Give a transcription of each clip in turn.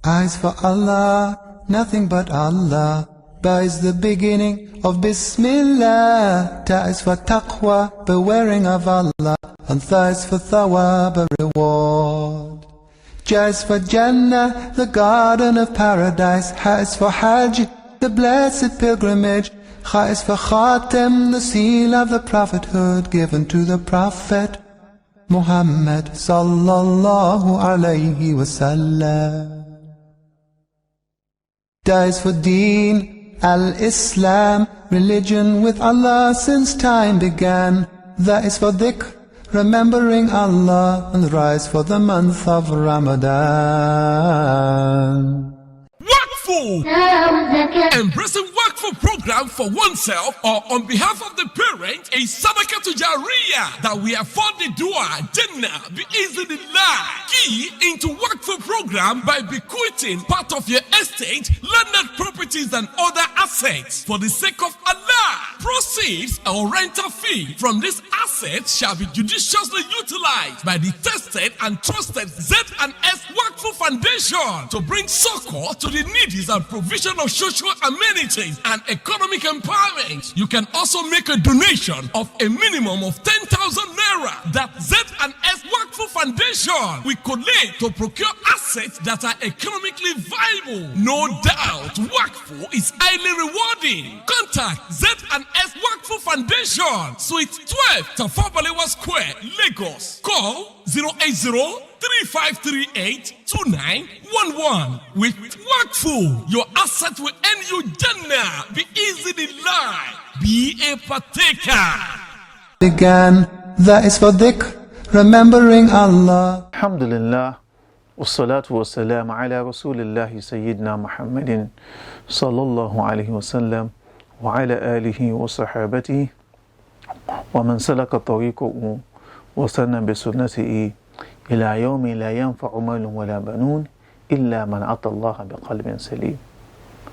Eyes for Allah, nothing but Allah. Ba is the beginning of Bismillah. Ta is for taqwa, bewaring of Allah. And Tha is for thawab, a reward. Ja is for Jannah, the garden of paradise. Ha is for Hajj, the blessed pilgrimage. Kha is for Khatem, the seal of the prophethood given to the Prophet Muhammad sallallahu alayhi wasallam. Da is for Deen, al-Islam, religion with Allah since time began. That is for dhikr, remembering Allah, and rise for the month of Ramadan. Embracing Wakfu program for oneself or on behalf of the parent is Sadaqat Jariyah that we afford the dua Jannah be easily key into Wakfu program by bequeathing part of your estate, landed properties and other assets for the sake of Allah. Proceeds or rental fee from this asset shall be judiciously utilized by the tested and trusted Z&S Wakfu Foundation to bring succor to the needy and provision of social amenities and economic empowerment. You can also make a donation of a minimum of 10,000 naira that Z&S Wakfu Foundation will collate to procure assets that are economically viable. No doubt, Wakfu is highly rewarding. Contact Z&S Wakfu Foundation, Suite 12, Tafabalewa Square, Lagos. Call 080-3538-2911. With Wakfu, your asset will earn you Jannah. Be easily live. Be a partaker. Began, that is for dhikr, remembering Allah. Alhamdulillah, wassalatu wassalamu ala rasulillahi sayyidina Muhammadin sallallahu alayhi wasallam wa ala alihi wa sahabatihi wa man salaka tariqahu wa sanna bi sunnatihi ila yawmi la yanfa'u malun wa la banun illa man ata Allah bi qalbin salim.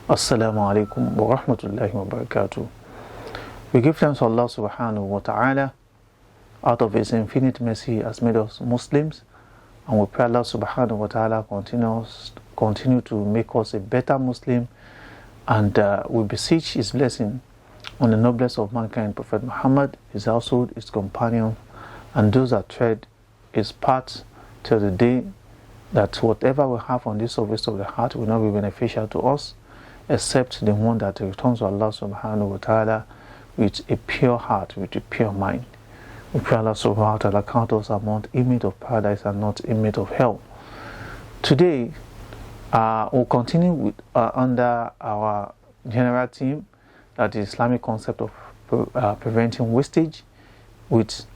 Assalamu alaikum wa rahmatullahi wa barakatuh. We give thanks to Allah subhanahu wa ta'ala. Out of His infinite mercy, He has made us Muslims, and we pray Allah subhanahu wa ta'ala continue to make us a better Muslim, and we beseech His blessing on the noblest of mankind, Prophet Muhammad, his household, his companions, and those that tread His path till the day that whatever we have on this surface of the heart will not be beneficial to us, except the one that returns to Allah subhanahu wa ta'ala with a pure heart, with a pure mind. We pray Allah subhanahu wa ta'ala count us among inmates of paradise and not inmates of hell. Today, we'll continue with under our general theme, that is Islamic concept of preventing wastage, with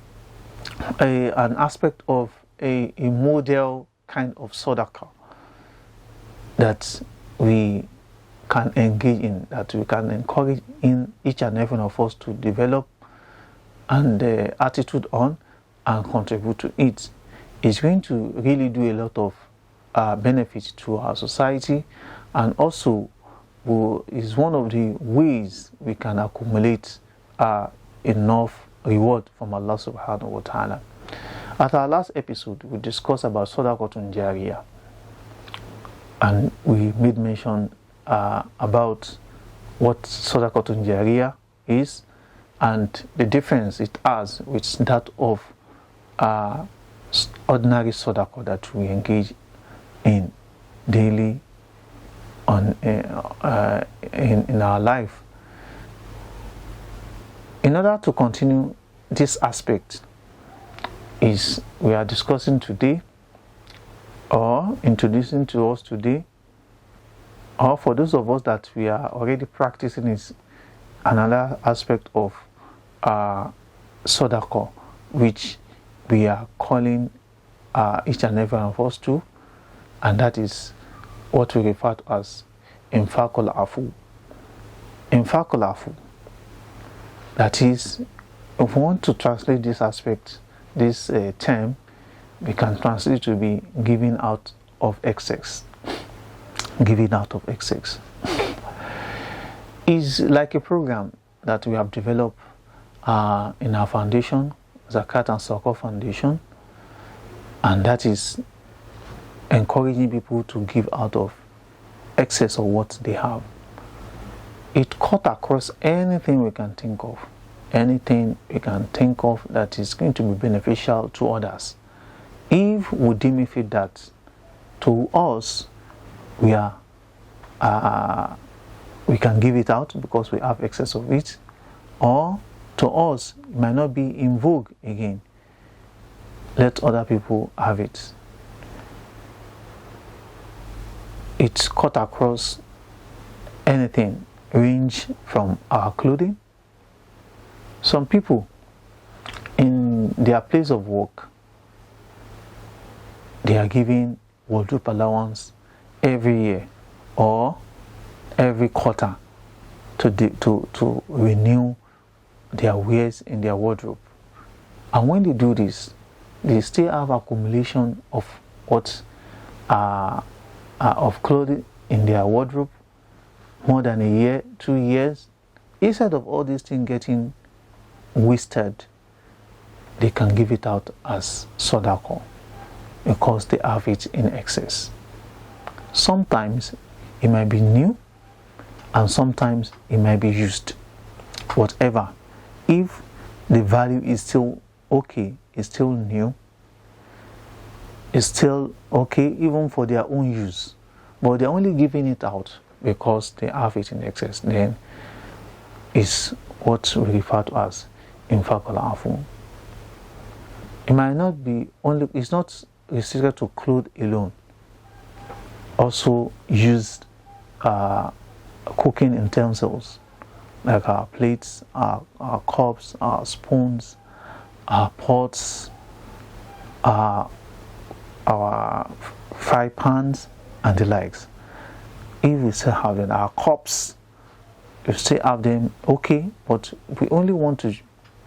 an aspect of a model kind of sadaqah that we can engage in, that we can encourage in each and every one of us to develop and attitude on and contribute to it. Is going to really do a lot of benefits to our society, and also is one of the ways we can accumulate enough reward from Allah subhanahu wa ta'ala. At our last episode, we discussed about Sadaqat Jariyah, and we made mention about what Sadaqat Jariyah is and the difference it has with that of ordinary sadaqah that we engage in daily in our life. In order to continue this aspect, we are discussing today, or introducing to us today, or for those of us that we are already practicing, is another aspect of sadaqah, which we are calling each and every one of us to, and that is what we refer to as infaqul afu. Infaqul afu. That is, if we want to translate this aspect, this term, we can translate it to be giving out of excess. Giving out of excess is like a program that we have developed in our foundation, Zakat and Sadaqat Foundation, and that is encouraging people to give out of excess of what they have. It cut across anything we can think of. Anything we can think of that is going to be beneficial to others. If we deem it that to us, we can give it out because we have excess of it, or to us it might not be in vogue again. Let other people have it. It's cut across anything, range from our clothing. Some people in their place of work, they are giving wardrobe allowance every year or every quarter to renew their wares in their wardrobe. And when they do this, they still have accumulation of what of clothing in their wardrobe more than a year, 2 years. Instead of all these things getting wasted, they can give it out as Sadaqat because they have it in excess. Sometimes it might be new and sometimes it might be used. Whatever, if the value is still okay, it's still new, it's still okay even for their own use, but they're only giving it out because they have it in excess, then is what we refer to as infaq al-afu. It might not be only, it's not restricted to clothes alone. Also used cooking utensils like our plates, our cups, our spoons, our pots, our fry pans and the likes. If we still have them, our cups, we still have them, okay, but we only want to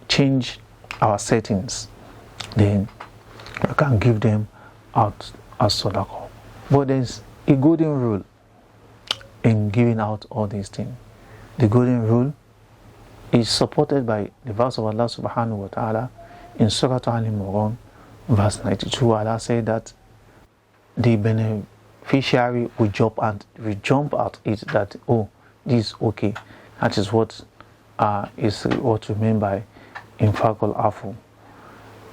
change our settings, then we can give them out as Sadaqah. But there's a golden rule in giving out all these things. The golden rule is supported by the verse of Allah subhanahu wa ta'ala in Surah Al-Imran, verse 92. Allah said that the beneficiary will jump at it that, oh, this is okay. That is what we mean by infaq al-afu.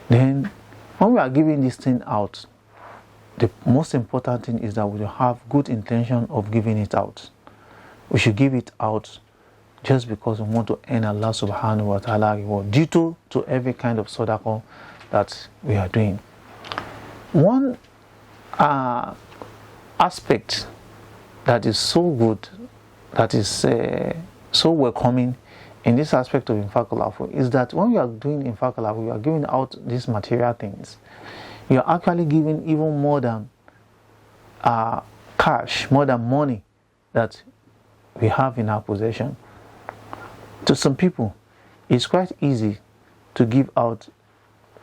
Then when we are giving this thing out, the most important thing is that we have good intention of giving it out. We should give it out just because we want to earn Allah subhanahu wa ta'ala reward due to every kind of sadaqah that we are doing. One aspect that is so good, that is so welcoming in this aspect of infaq al-afu is that when we are doing infaq al-afu, we are giving out these material things. You are actually giving even more than cash, more than money that we have in our possession. To some people, it's quite easy to give out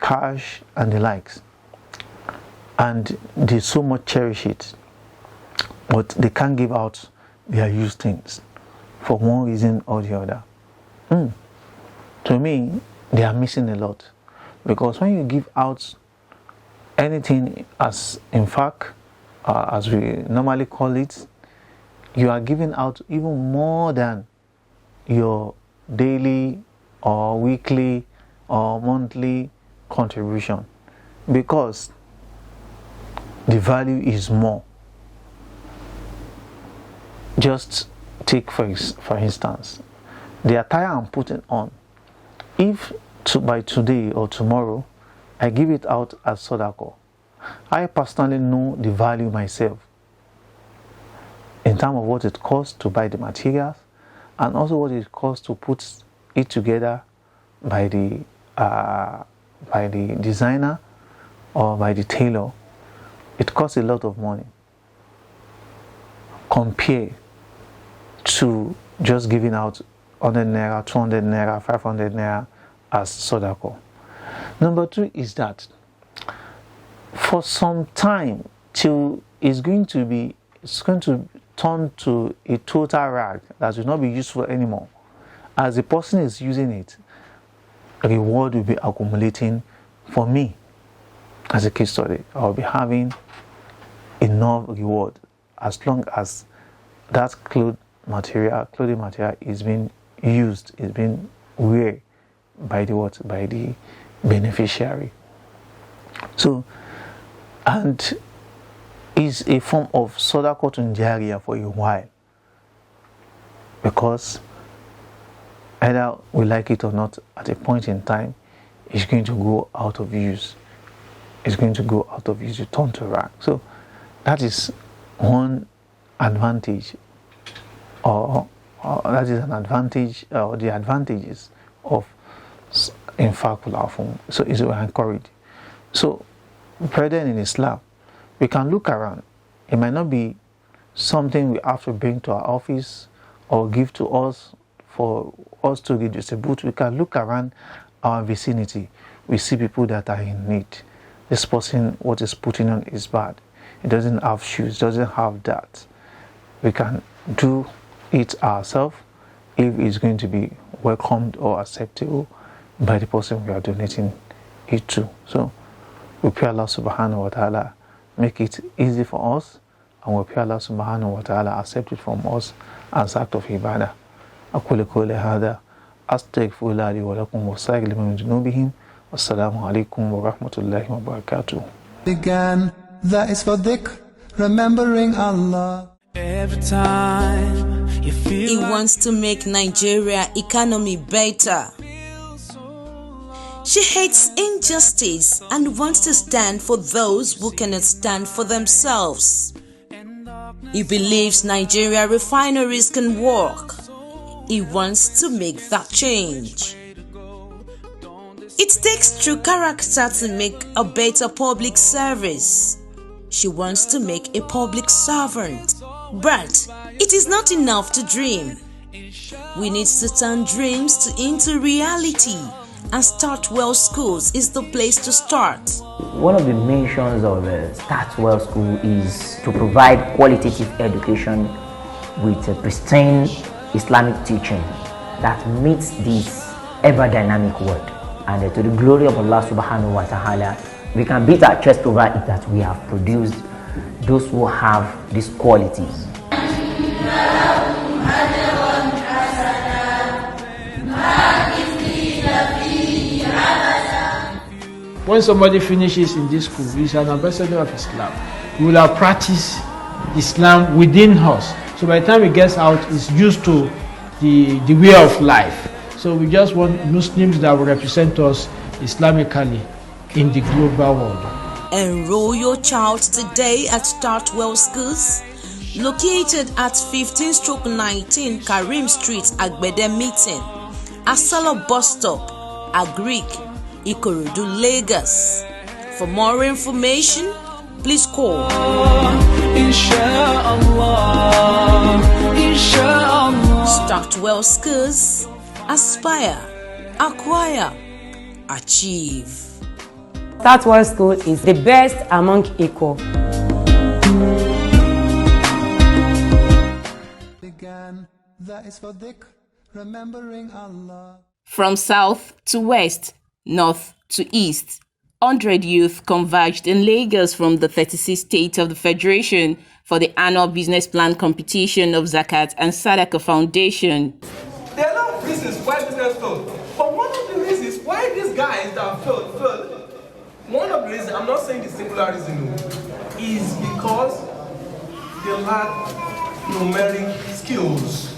cash and the likes, and they so much cherish it, but they can't give out their used things for one reason or the other. To me, they are missing a lot, because when you give out anything as infaq, as we normally call it, you are giving out even more than your daily or weekly or monthly contribution, because the value is more. Just take for instance the attire I'm putting on. If by today or tomorrow I give it out as Sadaqah, I personally know the value myself in terms of what it costs to buy the materials, and also what it costs to put it together by the designer or by the tailor. It costs a lot of money compared to just giving out 100 naira, 200 naira, 500 naira as Sadaqah. Number two is that for some time till it's going to turn to a total rag that will not be useful anymore. As the person is using it, a reward will be accumulating. For me, as a case study, I'll be having enough reward as long as that clothing material is being used, is being wear by the beneficiary. So, and is a form of Sadaqat Jariyah for a while, because either we like it or not, at a point in time, it's going to go out of use. It's going to go out of use, you turn to rag. So that is one advantage, or that is an advantage, or the advantages of infaqul afum. So it's encouraged. So, brethren in Islam, we can look around. It might not be something we have to bring to our office or give to us for us to redistribute. We can look around our vicinity. We see people that are in need. This person, what is putting on is bad. It doesn't have shoes, doesn't have that. We can do it ourselves if it's going to be welcomed or acceptable by the person we are donating it to. So we pray Allah subhanahu wa ta'ala make it easy for us, and we pray Allah subhanahu wa ta'ala accept it from us as act of ibadah. أقول قولي هذا أستغفر الله لي ولكم وسائر من ذنوبهم والسلام عليكم ورحمة الله وبركاته. Began, that is for dhikr, remembering Allah. Every time you feel He wants to make Nigeria economy better. She hates injustice and wants to stand for those who cannot stand for themselves. He believes Nigeria refineries can work. He wants to make that change. It takes true character to make a better public service. She wants to make a public servant. But it is not enough to dream. We need to turn dreams into reality, and Startwell Schools is the place to start. One of the missions of Startwell School is to provide qualitative education with a pristine Islamic teaching that meets this ever-dynamic world. And to the glory of Allah subhanahu wa ta'ala, we can beat our chest over it that we have produced those who have these qualities. When somebody finishes in this school, he is an ambassador of Islam. We will have practiced Islam within us. So by the time he gets out, he's used to the way of life. So we just want Muslims that will represent us Islamically in the global world. Enroll your child today at Startwell Schools, located at 15/19 Karim Street, Agbede Meeting, Asala Bus Stop, Agric, Ikorodu, Lagos. For more information, please call Startwell Schools. Aspire, acquire, achieve. Startwell School is the best among equal. Began, that is for dhikr, remembering Allah. From south to west, north to east, 100 youth converged in Lagos from the 36 states of the Federation for the annual business plan competition of Zakat and Sadaqat Foundation. There are a lot of reasons why business failed. But one of the reasons why these guys that failed, one of the reasons, I'm not saying the singular reason, is because they lack numeric skills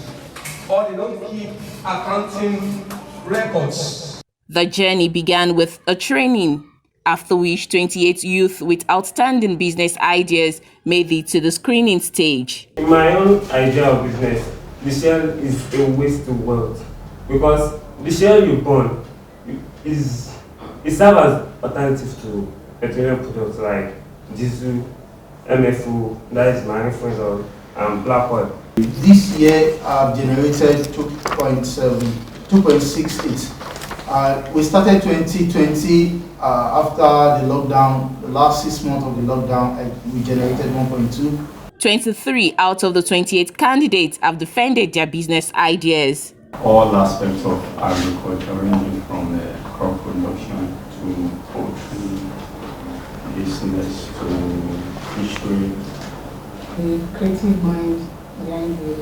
or they don't keep accounting records. The journey began with a training, after which 28 youth with outstanding business ideas made it to the screening stage. In my own idea of business, the shell is a waste of wealth, because the shell you burn it serves as alternative to petroleum products like diesel, MFO, that is marine fuel oil, and black oil. This year I've generated 2.68. We started 2020 after the lockdown. The last 6 months of the lockdown, we generated 1.2. 23 out of the 28 candidates have defended their business ideas. All aspects of agriculture, ranging from crop production to poultry business to fishery. The creative mind behind the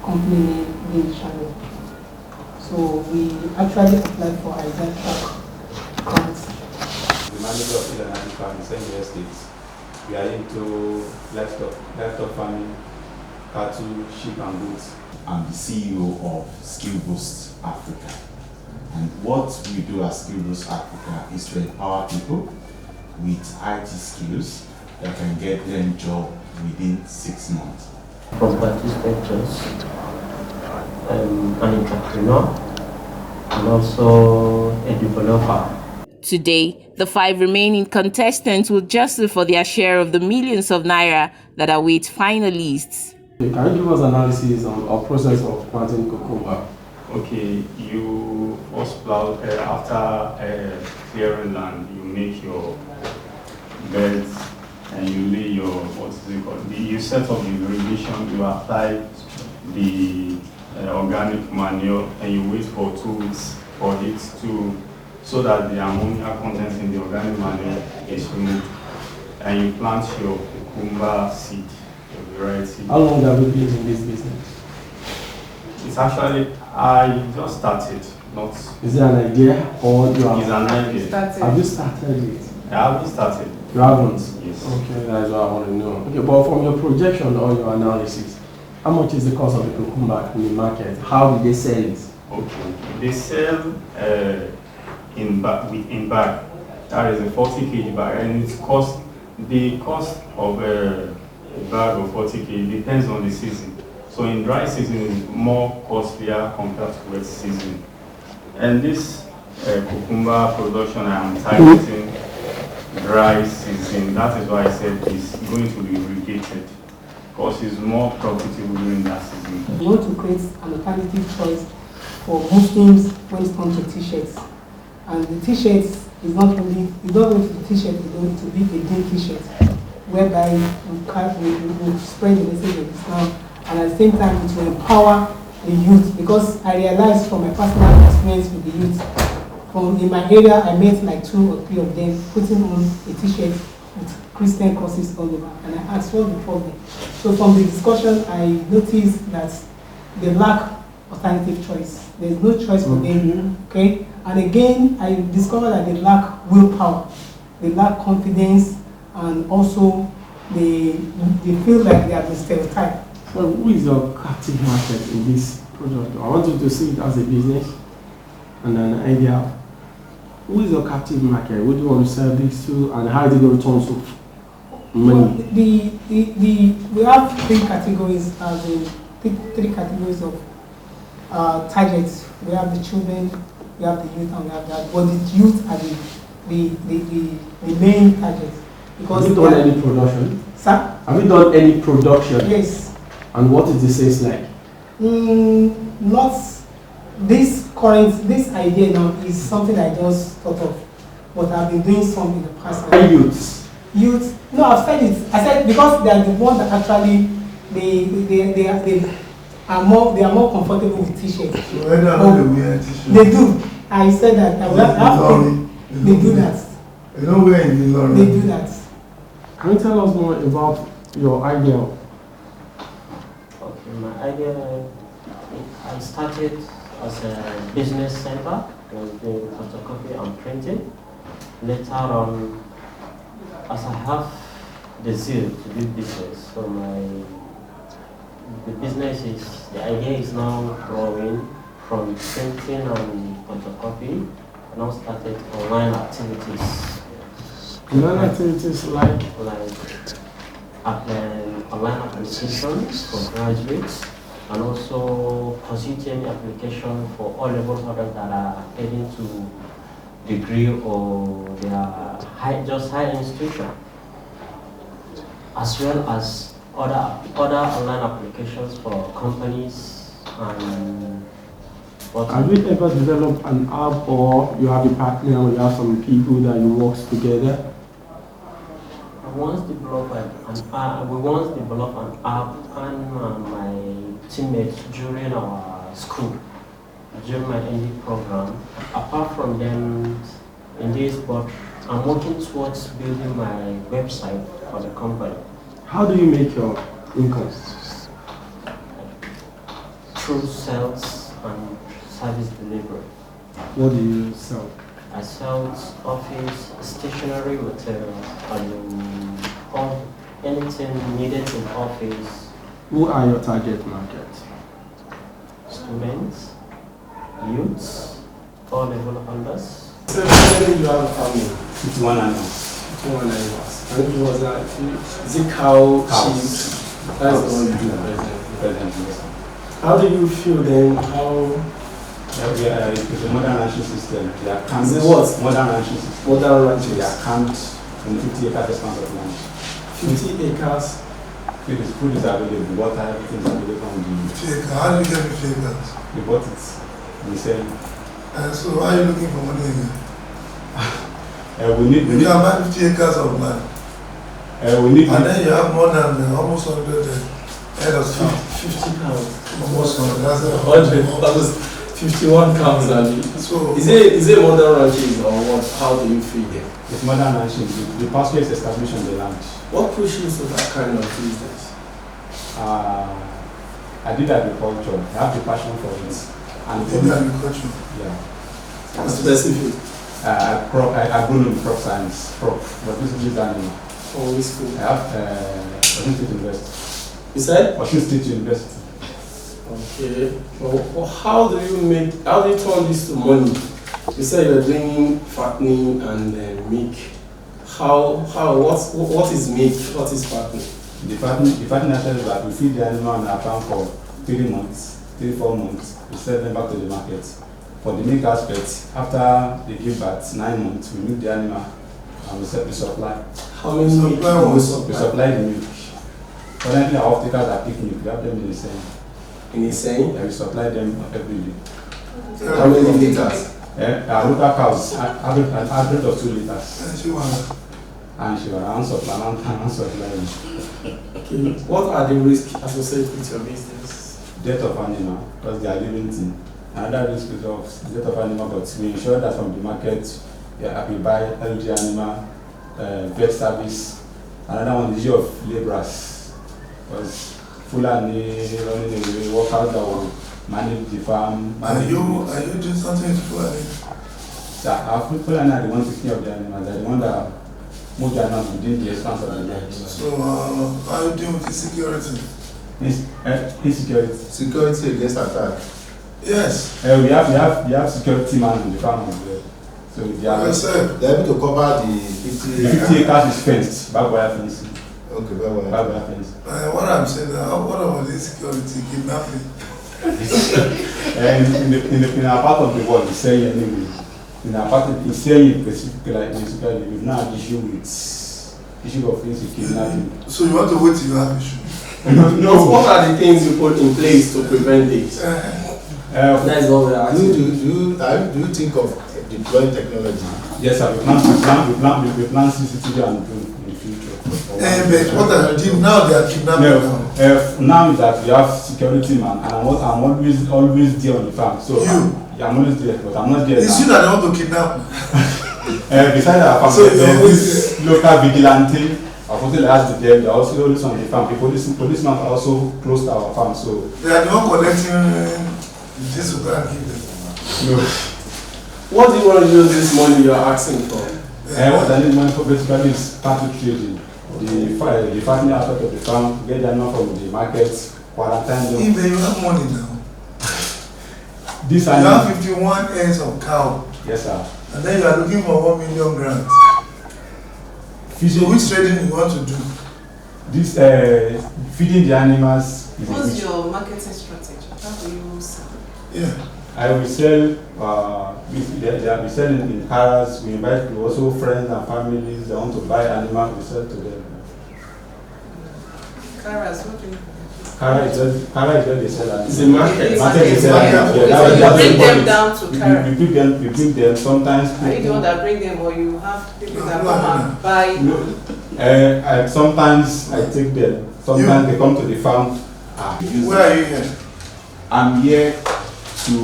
company being channel. So we actually applied for Isaac grants. The manager of Ilanadi Farm in St. States. We are into livestock farming, cattle, sheep and goats. I'm the CEO of Skill Boost Africa. And what we do at Skill Boost Africa is to empower people with IT skills that can get them job within 6 months. From participants, an entrepreneur, and also a developer. Today, the 5 remaining contestants will jostle for their share of the millions of naira that await finalists. Can you give us analysis on our process of planting cucumber? Okay, you first plow after clearing land, you make your beds and you lay your, what is it called? You set up the irrigation, you apply the organic manure and you wait for 2 weeks for it to, so that the ammonia content in the organic manure is removed. And you plant your cucumber seed, your variety. How long have you been in this business? It's actually, I just started, not... Is it an idea or you have... It's an idea. Have you started it? I haven't started. You haven't? Yes. Okay, that's what I want to know. Okay, but from your projection or your analysis, how much is the cost of the cucumber in the market? How do they sell it? Okay, they sell in bag. That is a 40 kg bag, and the cost of a bag of 40 kg depends on the season. So in dry season, it's more costlier compared to wet season. And this cucumber production I am targeting dry season. That is why I said it's going to be irrigated because it's more profitable during that season. We want to create an alternative choice for Muslims when it comes to t-shirts. And the t-shirts is not only the t-shirt, it's going to be a day t-shirt whereby we spread the message of Islam, and at the same time it will empower the youth, because I realized from my personal experience with the youth, in my area I met like 2 or 3 of them putting on a t-shirt with Christian crosses all over, and I asked what's the problem. So from the discussion I noticed that they lack alternative choice. There's no choice for them, okay? And again, I discovered that they lack willpower, they lack confidence, and also they feel like they have been stereotyped. So who is your captive market in this product? I want you to see it as a business and an idea. Who is your captive market? Who do you want to sell this to, and how is it going to turn to money? Well, we have 3 categories, as in 3 categories of targets. We have the children, we have the youth, and we have that. But the youth are the main target. Because have you done any production? Sir? Have you done any production? Yes. And what is the sales like? Not this idea now is something I just thought of, but I've been doing some in the past. Youths? Youth? No, I've said it. I said because they are the ones that actually they are more comfortable with t-shirts. So they don't wear t-shirts. They do. I said that. They do that. They don't wear in the They do that. Can you tell us more about your idea? Okay, my idea, I started as a business center. I was doing photocopy and printing. Later on, as I have the zeal to do business, so the idea is now growing from printing and photocopy. I now started online activities. Online activities like online applications for graduates, and also pursuing application for all level students that are heading to degree or their high institution, as well as other online applications for companies. And have you ever developed an app, or you have a partner, or you have some people that you work together? We once developed an app and my teammates during our school, during my ND program. Apart from them, in this, but I'm working towards building my website for the company. How do you make your income? through sales and service delivery. What do you sell? I sell office stationery materials and all anything needed in office. Who are your target market? Students, youths, all level holders. So you have a family? It's one animal. 2 animals. And it was like, is it cow, sheep? That's all you do presently. How do you feel then? It's a modern ranching system. They are camped. Is it what? Modern ranching system. Modern ranching. They are camped on 50 acres expanse of land. 50 acres? Food is available, water, everything is available on the... 50 acres. How do you get 50 acres? We bought it. We sell. So why are you looking for money again? We have 50 acres of land. And then you have more than almost 100 acres. 50 cows. Almost 100. That's 100. That was 51 cows. So is it modern ranching or what? How do you feel it? It's modern ranching. The pasture is established on the land. What pushes you to that kind of business? I did agriculture. I have the passion for it. And agriculture? Yeah. Specific? I grew in crop science, but this is animal. Oh, which school? I have Washington State University. You said? Washington State University. Okay. Well, how do you turn this to money? You said you're doing fattening and milk. What is milk? What is fattening? The fattening actually is that we feed the animal on our farm for 3 months, 3-4 months. We sell them back to the market. For the milk aspect, after they give birth, 9 months, we milk the animal and we supply. How many milk we supply the milk. Currently, our off-takers are picking milk. We have them in the same. In the same? Yeah, we supply them every day. How many liters? Our local cows, an average of 2 liters. And she was around supplying. Okay. What are the risks associated with your business? Death of animal, because they are living thing. Another risk is of death of animal, but we ensure that from the market, we buy healthy animal, vet service. Another one is the issue of laborers, because Fulani running away, workers that will manage the farm. Are you doing something to Fulani? Yeah, our Fulani are the ones taking care of the animals. They're the ones that move the animals within the expanse of the land. So, how are you doing with insecurity? Insecurity. Security against attack. Yes. We have security man on the farm as well. So they're able to cover the 50 acres. 50 acres is fenced, barbed wire fencing. Okay, barbed wire fencing. What I'm saying now, what about the insecurity, kidnapping? In our part of the world, we say anyway. In our part of the say specifically like basically we've now had issue of kidnapping. So you want to wait till you have issue? No. What are the things you put in place to prevent it? That's what we're asking. Do you think of deploying technology? Yes, sir. We plan CCTV and drone in the future. But what are now they are kidnapping now is that we have security man, and I'm always there on the farm. So I'm always there, but I'm not there. It's you that they want to kidnap. Besides our farm, this local vigilante. Unfortunately, as the they are also always on the farm. The policemen are also close to our farm, so they are the one collecting this to go and give them. No. What do you want to use this money you are asking for? What I need money for basically is cattle trading. The farming aspect of the farm, get the animal from the market, quarantine them. If you have money now, you have 51 heads of cow. Yes, sir. And then you are looking for 1 million grants. So which trading you want to do? This feeding the animals. What's your marketing strategy? How do you sell? Yeah. I will sell. We sell in cars. We invite also friends and families that want to buy animals. We sell to them. Caras, what do you? Cara is where they sell. It's a market. Bring them down to Cara. We bring them sometimes. Are you the one that bring them, or you have people that come and buy? No. Sometimes I take them. Sometimes they come to the farm. Where are you here? I'm here to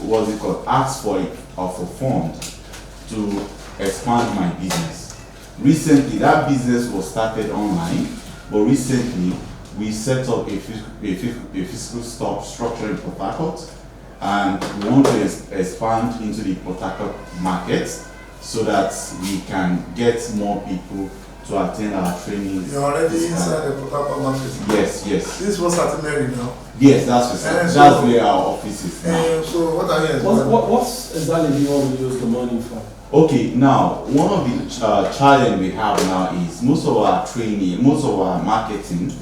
what's it called? Ask for a fund to expand my business. Recently, that business was started online, but recently we set up a physical structure in Port Harcourt, and we want to expand into the Port Harcourt market so that we can get more people to attend our trainings. You're already inside the Port Harcourt market? Yes. This is what's at Mary now? Yes, that's where our office is now. So what are you What's exactly do you want to use the money for? Okay, now one of the challenge we have now is most of our training, most of our marketing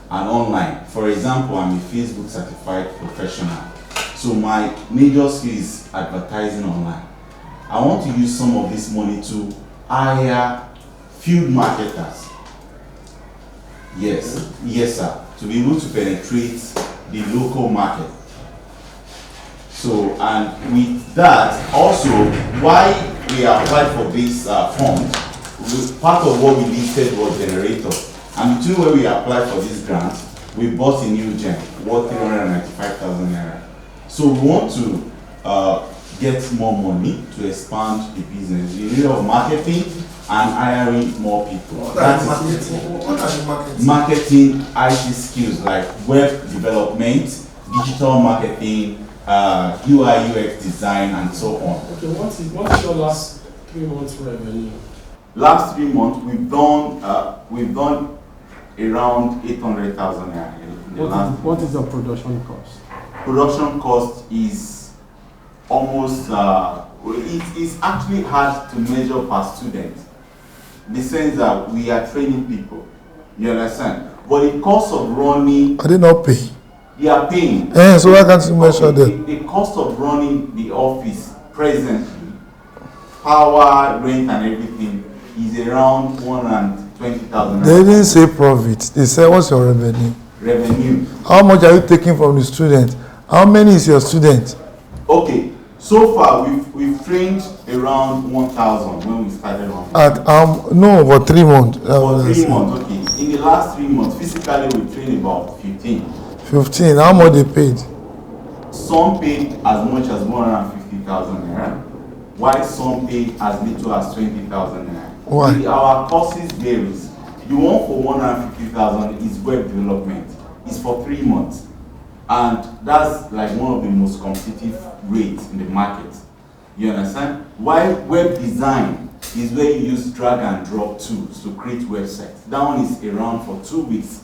and online. For example, I'm a Facebook certified professional. So my major skill is advertising online. I want to use some of this money to hire field marketers. Yes, sir. To be able to penetrate the local market. So, and with that, also, why we applied for this fund, part of what we listed was generator. And between where we applied for this grant, we bought a new gen worth 395,000 naira. So we want to get more money to expand the business. The area of marketing and hiring more people. What are you marketing? Marketing IT skills like web development, digital marketing, UI UX design, and so on. Okay, what is your last 3 months revenue? Last 3 months we've done around 800,000 naira. What is your production cost? Production cost is almost it's actually hard to measure per student. In the sense that we are training people, you understand? But the cost of running, are they not paying? They are paying. So why can't you measure them? The cost of running the office presently, power, rent, and everything is around 120,000. They didn't say profit. They said what's your revenue? Revenue. How much are you taking from the student? How many is your student? Okay. So far, we've trained around 1,000 when we started on. At no, for 3 months. For 3 months, okay. In the last 3 months, physically we trained about 15. 15. How much they paid? Some paid as much as 150,000 naira, while some paid as little as 20,000 naira. Why? Our courses varies. The one for 150,000 is web development. It's for 3 months. And that's like one of the most competitive rates in the market. You understand? While web design is where you use drag and drop tools to create websites. That one is around for 2 weeks.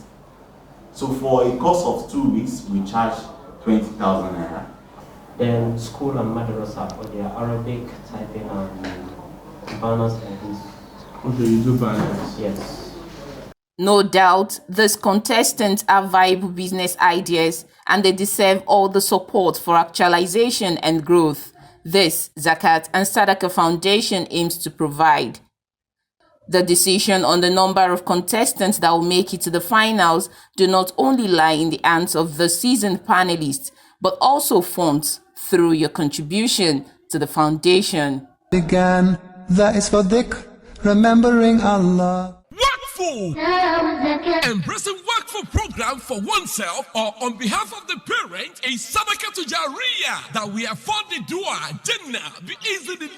So for a course of 2 weeks, we charge 20,000 naira. Then school and madrasa for their Arabic typing and banners like this. Okay, you do banners? Yes. No doubt, these contestants have viable business ideas and they deserve all the support for actualization and growth. This Zakat and Sadaqat Foundation aims to provide. The decision on the number of contestants that will make it to the finals do not only lie in the hands of the seasoned panelists, but also funds through your contribution to the foundation. Began, that is for dhikr, remembering Allah. Workful! Embracing Workful program for oneself or on behalf of the parent is Sadaqat Jariyah that we afford the dua Jannah be easily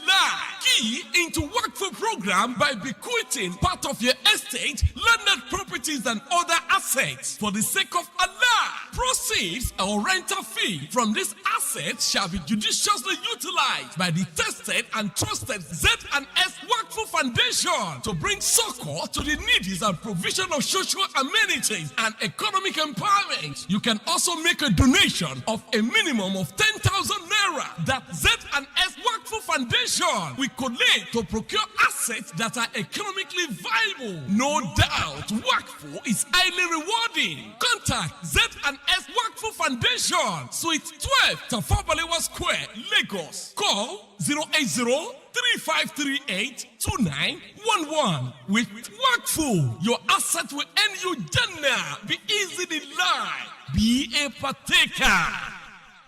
key into Workful program by bequeathing part of your estate, landed properties and other assets for the sake of Allah. Proceeds or rental fee from this asset shall be judiciously utilized by the tested and trusted Z&S Workful Foundation to bring succor to the needy and provision of social amenities and economic empowerment. You can also make a donation of a minimum of 10,000 naira that Z&S Workful Foundation will collate to procure assets that are economically viable. No doubt, Workful is highly rewarding. Contact Z&S Workful Foundation, Suite 12, Tafabalewa Square, Lagos. Call 080-3538-2911. With Workful, your asset will earn you Jannah. Be easy in life. Be a partaker.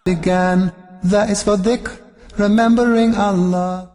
Began, that is for dhikr, remembering Allah.